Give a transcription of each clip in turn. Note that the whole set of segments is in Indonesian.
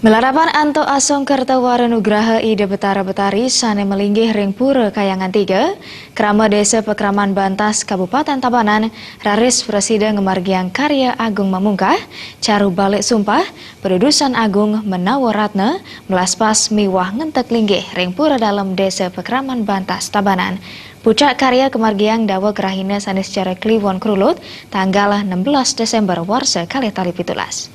Belarapan Anto Asong Kertawara Nugraha Ida Betara Betari sane melinggih ring pura Kayangan 3, Krama Desa Pekraman Bantas Kabupaten Tabanan, Raris Presiden Ngemargiang Karya Agung Mamungkah, Caru Balik Sumpah, Pedudusan Agung Menawaratna, Melaspas Miwah Ngentek Linggih ring pura dalam Desa Pekraman Bantas Tabanan. Pucak karya kemargiang dawa kerahina sane secara Kliwon Krulut, tanggal 16 Desember warsa kali tali pitulas.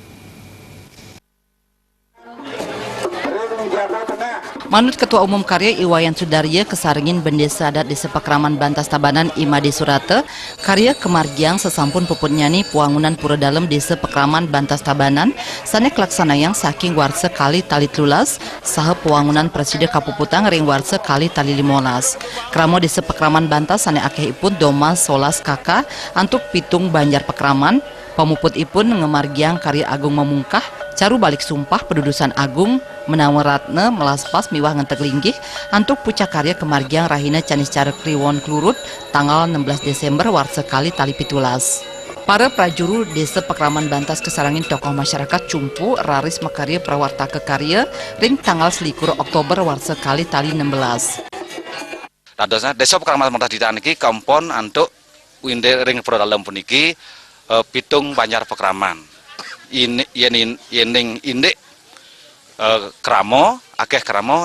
Manut Ketua Umum Karya Iwayan Sudarya kesaringin Bendesa Adat Desa Pekraman Bantas Tabanan Imade Surate, karya kemargiang sesampun puput nyani puangunan pura dalem Desa Pekraman Bantas Tabanan, sane kelaksanayang saking warsa kali tali telulas, saha puangunan Presiden Kapuputang ring warsa kali tali 15. Kramo Desa Pekraman Bantas sane akehipun doma solas kakak antuk pitung Banjar Pekraman, pamuput ipun ngemargiang karya Agung Mamungkah, Caru Balik Sumpah Pedudusan Agung Menawaratna Melaspas Miwah Ngentek Linggih antuk pucak karya kemargiang rahina canis cara Kliwon Klurut tanggal 16 Desember warsa kali tali pitulas. Para prajuru Desa Pekraman Bantas kesarangin tokoh masyarakat cumpu raris makarya prawarta kekarya ring tanggal 21 Oktober warsa kali tali 16. Dadosna Desa Pekraman Bantas ditaniki kampon antuk winde ring pro dalem puniki pitung Banjar Pekraman. Yening indik kramo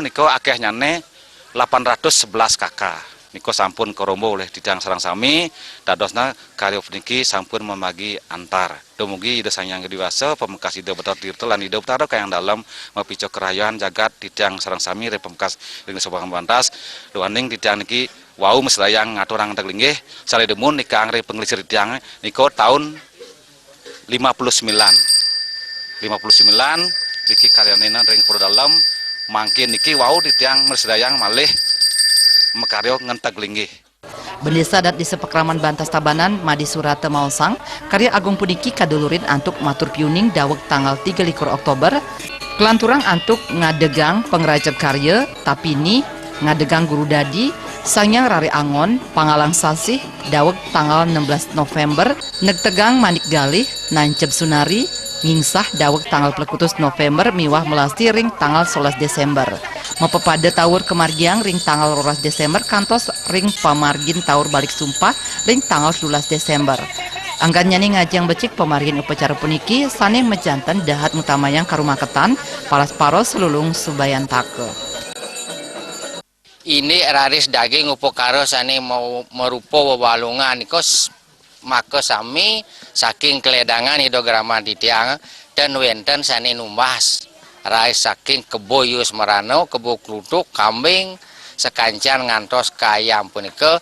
niko akeh nyane 811 kakak niko sampun korombo oleh Didang Sarang Sami dadosna karya puniki sampun membagi antar dumugi ida sanyang dewasa pembekas ida betar tirta lan ida betara kayang dalam mapico kerayaan jagat Didang Sarang Sami re pembekas ring Desa Pekraman Bantas luaning Didang niki wau meslayang ngatur ngentek linggih sale demun nikang re penglisir Didang niko tahun 59 niki karyanina ring pura dalam mangkin niki wau ditiang mersedayang malih mekaryo ngentek linggih. Bendesa Adat Desa Pekraman Bantas Tabanan Madi Surate Mausang karya Agung puniki kadulurin antuk matur piuning daweg tanggal 31 Oktober kelanturang antuk ngadegang pengrajab karya Tapini ngadegang Guru Dadi Sangyang Rari Angon Pangalang Sasih daweg tanggal 16 November negtegang Manik Galih Nanceb Sunari ngingsah daweg tanggal plekutus November miwah melasti ring tanggal 11 Desember. Mepepada tawur kemargiang ring tanggal 12 Desember kantos ring pamargin tawur balik sumpah ring tanggal 12 Desember. Anggan nyani ngajang becik pamargin upacara puniki sane mejantan dahat ngutamayang karumaketan palas paros selulung subayan take. Ini raris daging upokaro sane mau merupo wawalungan nikos maka sami saking keledangan hidograma di tiang dan wenten sane numbas rais saking kebo yus merano kebo klutuk kambing sekancan ngantos kayam punika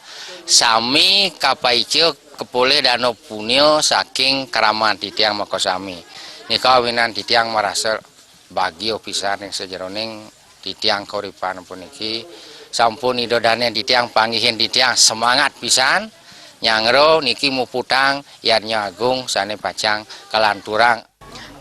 sami kapaice kepole dano punio saking keraman di tiang maka sami nika winan di tiang merasa bagi opisan yang sejeroning di tiang kauripan puniki sampun idodane di tiang panggihin di tiang semangat pisan nyangro niki muputang yarnya agung sane pacang kalanturang.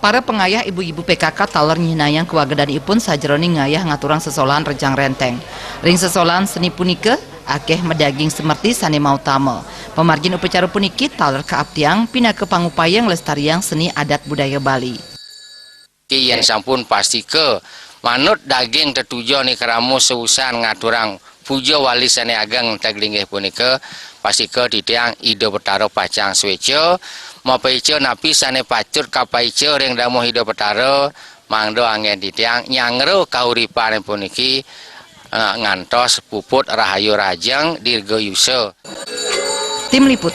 Para pengayah ibu-ibu PKK taler nyinayang kewagedan ipun sajeroning ngayah ngaturang sesolahan rejang renteng. Ring sesolahan seni punike akeh medaging semerti sane mau tame. Pemargin upacara puniki taler kaaptiang pina ke pangupayang lestariang seni adat budaya Bali. Yang sampun pasti ke manut daging tetujo ni keramu seusan ngaturang pujo wali sane ageng taglinggih punika pasti ke ditiang ido betaro pacang swece mapaice napi sane pacut kapaice ring damo ido betaro mangdo angen ditiang nyangro kauripan puniki ngantos puput rahayu rajang dirgo yuse. Tim Liput